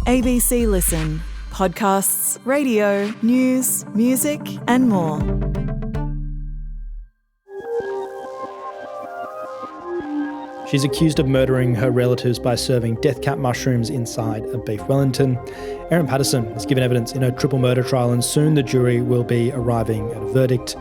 ABC Listen. Podcasts, radio, news, music and more. She's accused of murdering her relatives by serving death cap mushrooms inside a beef Wellington. Erin Patterson has given evidence in a triple murder trial, and soon the jury will be arriving at a verdict.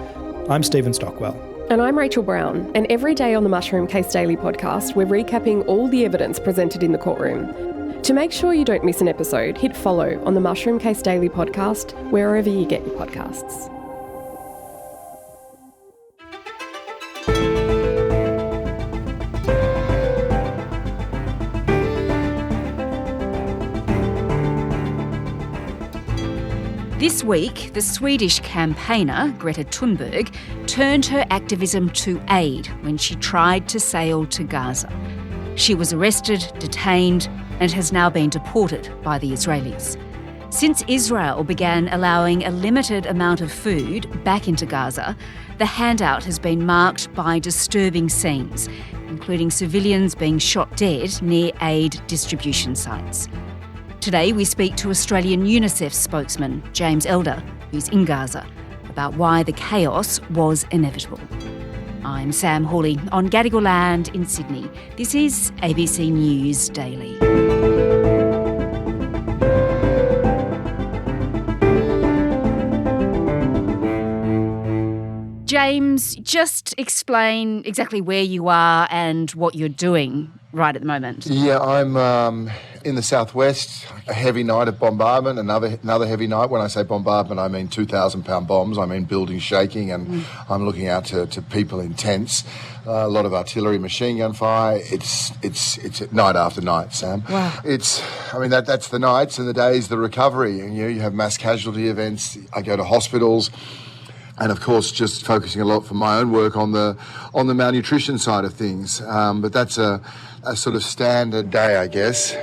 I'm Stephen Stockwell. And I'm Rachel Brown, and every day on the Mushroom Case Daily podcast, we're recapping all the evidence presented in the courtroom. To make sure you don't miss an episode, hit follow on the Mushroom Case Daily podcast, wherever you get your podcasts. This week, the Swedish campaigner, Greta Thunberg, turned her activism to aid when she tried to sail to Gaza. She was arrested, detained, and has now been deported by the Israelis. Since Israel began allowing a limited amount of food back into Gaza, the handout has been marked by disturbing scenes, including civilians being shot dead near aid distribution sites. Today we speak to Australian UNICEF spokesman James Elder, who's in Gaza, about why the chaos was inevitable. I'm Sam Hawley on Gadigal land in Sydney. This is ABC News Daily. James, just explain exactly where you are and what you're doing right at the moment. Yeah, I'm in the southwest. A heavy night of bombardment, another heavy night. When I say bombardment, I mean 2,000-pound bombs. I mean buildings shaking, and I'm looking out to people in tents. A lot of artillery, machine gun fire. It's night after night, Sam. Wow. That's the nights, and the days the recovery. And you have mass casualty events. I go to hospitals. And of course, just focusing a lot for my own work on the malnutrition side of things. But that's a sort of standard day, I guess.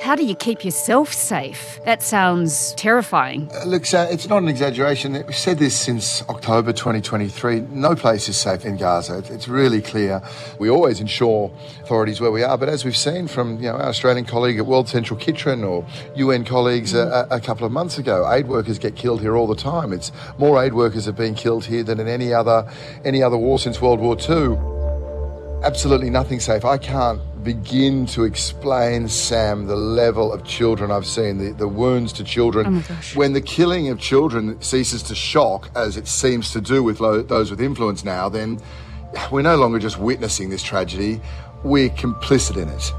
How do you keep yourself safe? That sounds terrifying. Look, Sam, it's not an exaggeration. We've said this since October 2023. No place is safe in Gaza. It's really clear. We always ensure authorities where we are, but as we've seen from our Australian colleague at World Central Kitchen or UN colleagues a couple of months ago, aid workers get killed here all the time. It's more aid workers have been killed here than in any other war since World War II. Absolutely nothing safe. I can't begin to explain, Sam, the level of children I've seen, the wounds to children. Oh my gosh. When the killing of children ceases to shock, as it seems to do with those with influence now, then we're no longer just witnessing this tragedy, we're complicit in it.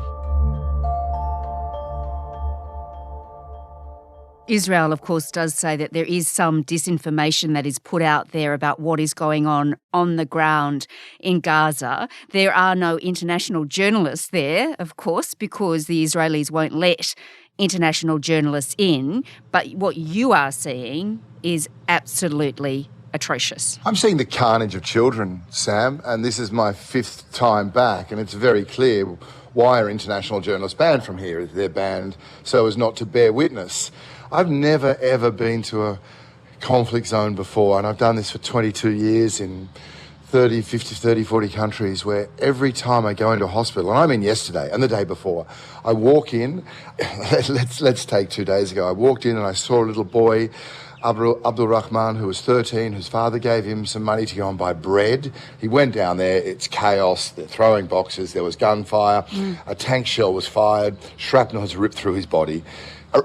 Israel, of course, does say that there is some disinformation that is put out there about what is going on the ground in Gaza. There are no international journalists there, of course, because the Israelis won't let international journalists in. But what you are seeing is absolutely atrocious. I'm seeing the carnage of children, Sam, and this is my 5th time back, and it's very clear why are international journalists banned from here. They're banned so as not to bear witness. I've never, ever been to a conflict zone before, and I've done this for 22 years in 30, 40 countries, where every time I go into a hospital, and I mean yesterday and the day before, I walk in, let's take 2 days ago, I walked in and I saw a little boy, Abdul Rahman, who was 13, whose father gave him some money to go and buy bread. He went down there, it's chaos, they're throwing boxes, there was gunfire, a tank shell was fired, shrapnel has ripped through his body.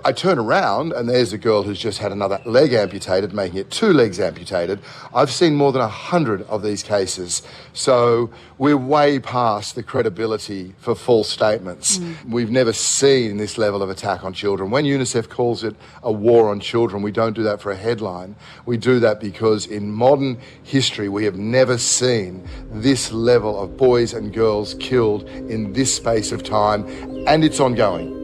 I turn around and there's a girl who's just had another leg amputated, making it 2 legs amputated. I've seen more than 100 of these cases. So we're way past the credibility for false statements. We've never seen this level of attack on children. When UNICEF calls it a war on children, we don't do that for a headline. We do that because in modern history, we have never seen this level of boys and girls killed in this space of time, and it's ongoing.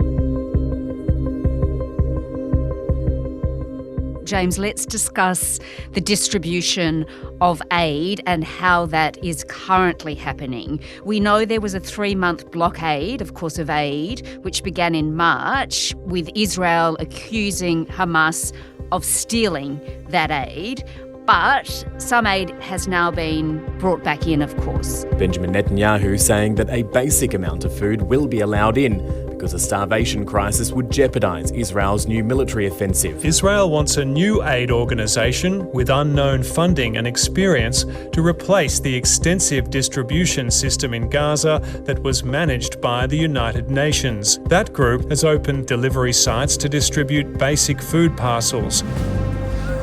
James, let's discuss the distribution of aid and how that is currently happening. We know there was a 3-month blockade, of course, of aid, which began in March, with Israel accusing Hamas of stealing that aid. But some aid has now been brought back in, of course. Benjamin Netanyahu saying that a basic amount of food will be allowed in, because because a starvation crisis would jeopardise Israel's new military offensive. Israel wants a new aid organisation with unknown funding and experience to replace the extensive distribution system in Gaza that was managed by the United Nations. That group has opened delivery sites to distribute basic food parcels.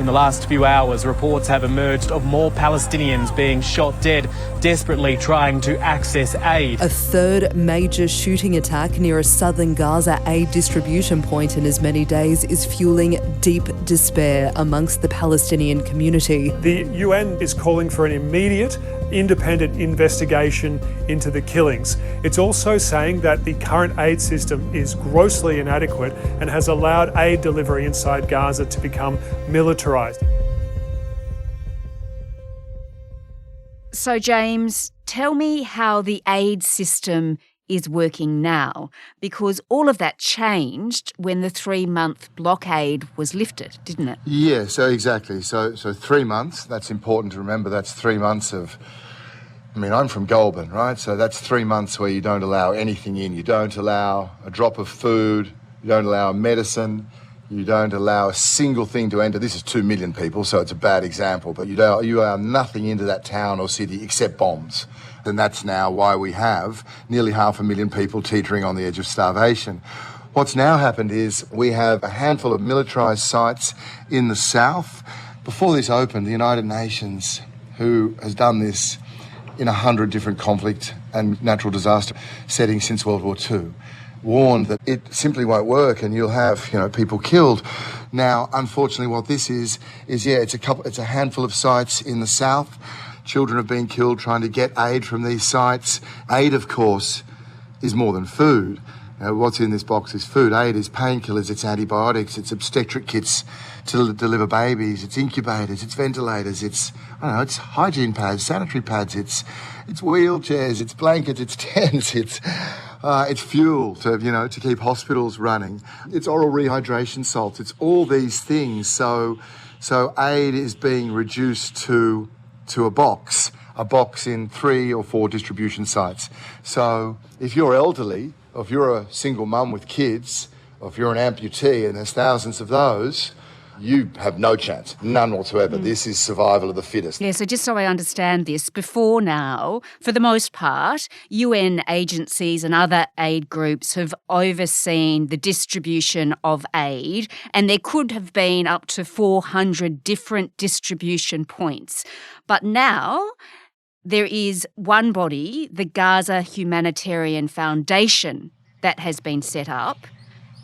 In the last few hours, reports have emerged of more Palestinians being shot dead, desperately trying to access aid. A third major shooting attack near a southern Gaza aid distribution point in as many days is fueling deep despair amongst the Palestinian community. The UN is calling for an immediate, independent investigation into the killings. It's also saying that the current aid system is grossly inadequate and has allowed aid delivery inside Gaza to become militarised. So, James, tell me how the aid system is working now, because all of that changed when the 3-month blockade was lifted, didn't it? Yeah, so exactly. So 3 months, that's important to remember. That's 3 months of, I'm from Goulburn, right? So that's 3 months where you don't allow anything in. You don't allow a drop of food. You don't allow medicine. You don't allow a single thing to enter. This is 2 million people, so it's a bad example, but you allow nothing into that town or city except bombs. And that's now why we have nearly 500,000 people teetering on the edge of starvation. What's now happened is we have a handful of militarised sites in the south. Before this opened, the United Nations, who has done this in 100 different conflict and natural disaster settings since World War II, warned that it simply won't work and you'll have, people killed. Now, unfortunately, what this is it's a handful of sites in the south. Children have been killed trying to get aid from these sites. Aid, of course, is more than food. What's in this box is food. Aid is painkillers, it's antibiotics, it's obstetric kits to deliver babies, it's incubators, it's ventilators, it's hygiene pads, sanitary pads, it's wheelchairs, it's blankets, it's tents, it's fuel to keep hospitals running. It's oral rehydration salts. It's all these things. So aid is being reduced to a box in 3 or 4 distribution sites. So if you're elderly, or if you're a single mum with kids, or if you're an amputee, and there's thousands of those, you have no chance, none whatsoever. This is survival of the fittest. Yeah, so just so I understand this, before now, for the most part, UN agencies and other aid groups have overseen the distribution of aid, and there could have been up to 400 different distribution points. But now there is one body, the Gaza Humanitarian Foundation, that has been set up,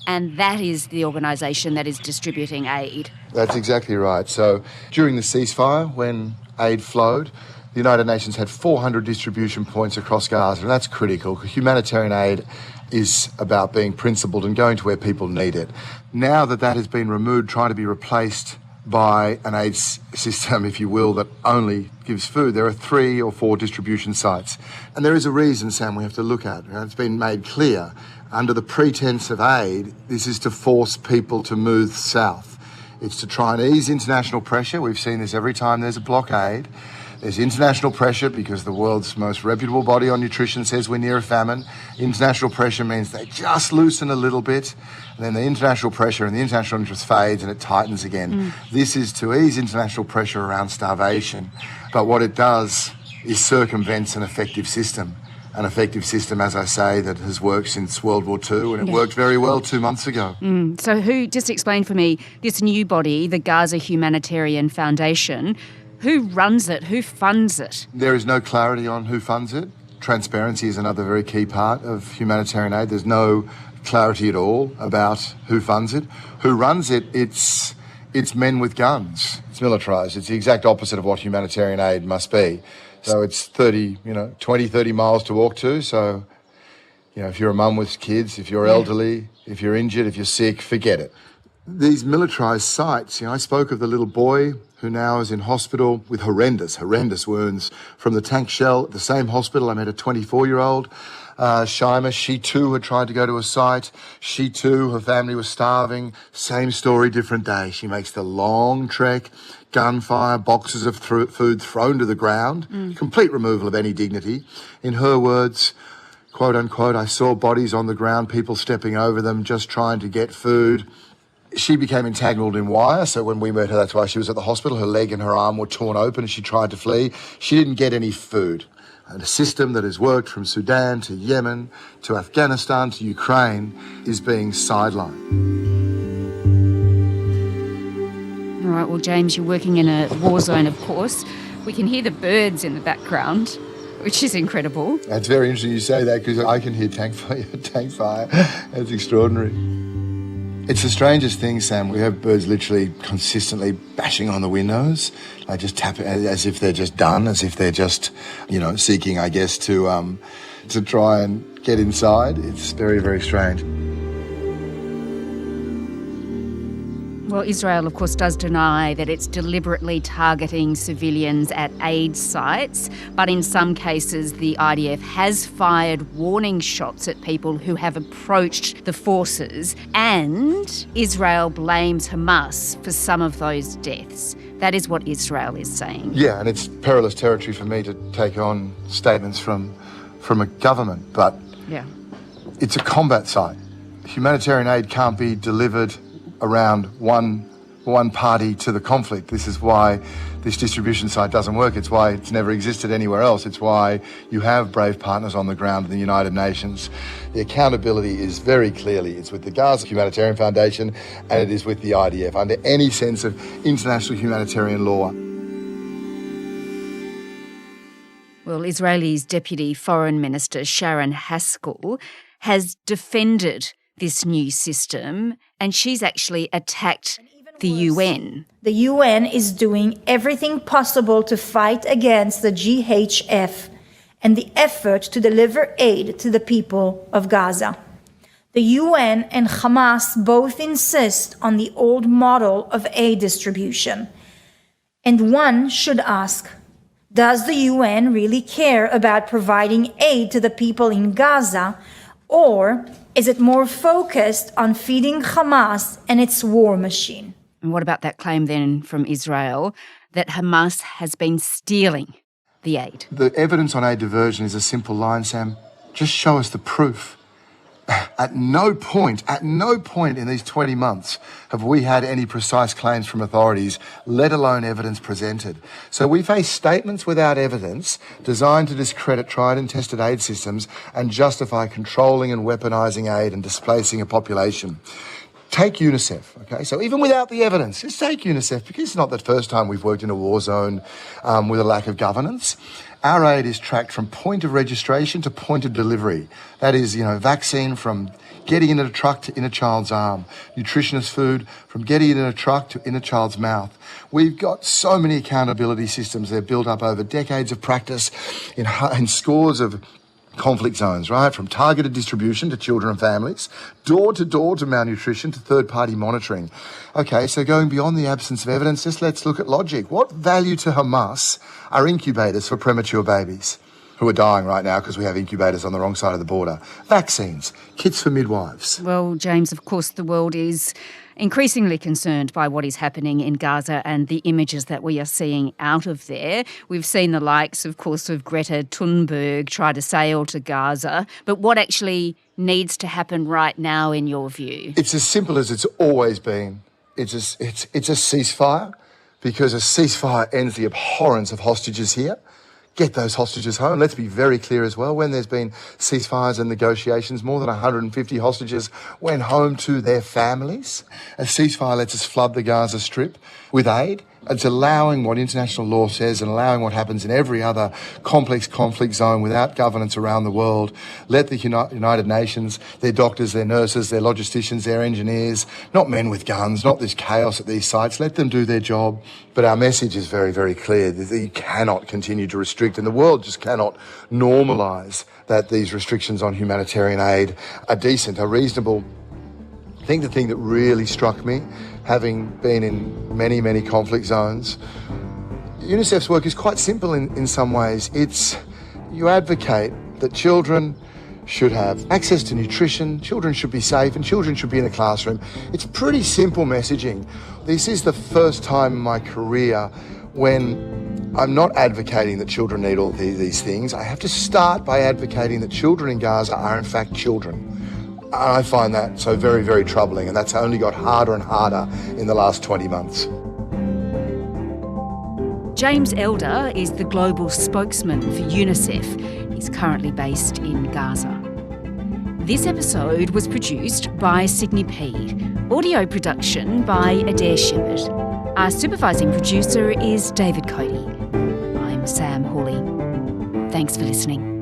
and that is the organisation that is distributing aid. That's exactly right. So during the ceasefire, when aid flowed, the United Nations had 400 distribution points across Gaza, and that's critical. Humanitarian aid is about being principled and going to where people need it. Now that has been removed, trying to be replaced by an aid system, if you will, that only gives food, there are 3 or 4 distribution sites. And there is a reason, Sam, we have to look at. It's been made clear. Under the pretense of aid, this is to force people to move south. It's to try and ease international pressure. We've seen this every time there's a blockade. There's international pressure because the world's most reputable body on nutrition says we're near a famine. International pressure means they just loosen a little bit, and then the international pressure and the international interest fades and it tightens again. This is to ease international pressure around starvation. But what it does is circumvents an effective system. An effective system, as I say, that has worked since World War II, and it worked very well 2 months ago. So just explain for me, this new body, the Gaza Humanitarian Foundation, who runs it? Who funds it? There is no clarity on who funds it. Transparency is another very key part of humanitarian aid. There's no clarity at all about who funds it. Who runs it, it's men with guns. It's militarised. It's the exact opposite of what humanitarian aid must be. So it's 20, 30 miles to walk to. So, if you're a mum with kids, if you're elderly, if you're injured, if you're sick, forget it. These militarised sites, I spoke of the little boy who now is in hospital with horrendous wounds from the tank shell. At the same hospital, I met a 24-year-old, Shima. She too had tried to go to a site. She too, her family was starving. Same story, different day. She makes the long trek, gunfire, boxes of food thrown to the ground, complete removal of any dignity. In her words, quote unquote, I saw bodies on the ground, people stepping over them, just trying to get food. She became entangled in wire, so when we met her, that's why she was at the hospital. Her leg and her arm were torn open as she tried to flee. She didn't get any food. And a system that has worked from Sudan to Yemen to Afghanistan to Ukraine is being sidelined. All right, well, James, you're working in a war zone, of course. We can hear the birds in the background, which is incredible. It's very interesting you say that because I can hear tank fire. That's extraordinary. It's the strangest thing, Sam. We have birds literally consistently bashing on the windows. They just tap it as if they're just done, as if they're just, seeking, I guess, to try and get inside. It's very, very strange. Well, Israel, of course, does deny that it's deliberately targeting civilians at aid sites, but in some cases the IDF has fired warning shots at people who have approached the forces, and Israel blames Hamas for some of those deaths. That is what Israel is saying. Yeah, and it's perilous territory for me to take on statements from a government, but yeah, it's a combat site. Humanitarian aid can't be delivered around one party to the conflict. This is why this distribution site doesn't work. It's why it's never existed anywhere else. It's why you have brave partners on the ground in the United Nations. The accountability is very clearly, it's with the Gaza Humanitarian Foundation and it is with the IDF under any sense of international humanitarian law. Well, Israel's Deputy Foreign Minister Sharon Haskell has defended this new system, and she's actually attacked the UN. The UN is doing everything possible to fight against the GHF and the effort to deliver aid to the people of Gaza. The UN and Hamas both insist on the old model of aid distribution. And one should ask, does the UN really care about providing aid to the people in Gaza, or is it more focused on feeding Hamas and its war machine? And what about that claim then from Israel that Hamas has been stealing the aid? The evidence on aid diversion is a simple line, Sam. Just show us the proof. At no point in these 20 months have we had any precise claims from authorities, let alone evidence presented. So we face statements without evidence designed to discredit tried and tested aid systems and justify controlling and weaponizing aid and displacing a population. Take UNICEF, okay? So even without the evidence, just take UNICEF, because it's not the first time we've worked in a war zone with a lack of governance. Our aid is tracked from point of registration to point of delivery. That is, vaccine from getting into a truck to in a child's arm, nutritionist food from getting in a truck to in a child's mouth. We've got so many accountability systems. They're built up over decades of practice in scores of conflict zones, right? From targeted distribution to children and families, door to malnutrition to third-party monitoring. Okay, so going beyond the absence of evidence, just let's look at logic. What value to Hamas are incubators for premature babies who are dying right now because we have incubators on the wrong side of the border? Vaccines, kits for midwives. Well, James, of course, the world is increasingly concerned by what is happening in Gaza and the images that we are seeing out of there. We've seen the likes, of course, of Greta Thunberg try to sail to Gaza. But what actually needs to happen right now, in your view? It's as simple as it's always been. It's a ceasefire, because a ceasefire ends the abhorrence of hostages here. Get those hostages home. Let's be very clear as well. When there's been ceasefires and negotiations, more than 150 hostages went home to their families. A ceasefire lets us flood the Gaza Strip with aid. It's allowing what international law says and allowing what happens in every other complex conflict zone without governance around the world. Let the United Nations, their doctors, their nurses, their logisticians, their engineers, not men with guns, not this chaos at these sites, let them do their job. But our message is very, very clear that you cannot continue to restrict, and the world just cannot normalise that these restrictions on humanitarian aid are decent, are reasonable. I think the thing that really struck me, having been in many, many conflict zones, UNICEF's work is quite simple in some ways. You advocate that children should have access to nutrition, children should be safe, and children should be in a classroom. It's pretty simple messaging. This is the first time in my career when I'm not advocating that children need all these things. I have to start by advocating that children in Gaza are in fact children. And I find that so very, very troubling, and that's only got harder and harder in the last 20 months. James Elder is the global spokesman for UNICEF. He's currently based in Gaza. This episode was produced by Sydney Peed. Audio production by Adair Shepherd. Our supervising producer is David Cody. I'm Sam Hawley. Thanks for listening.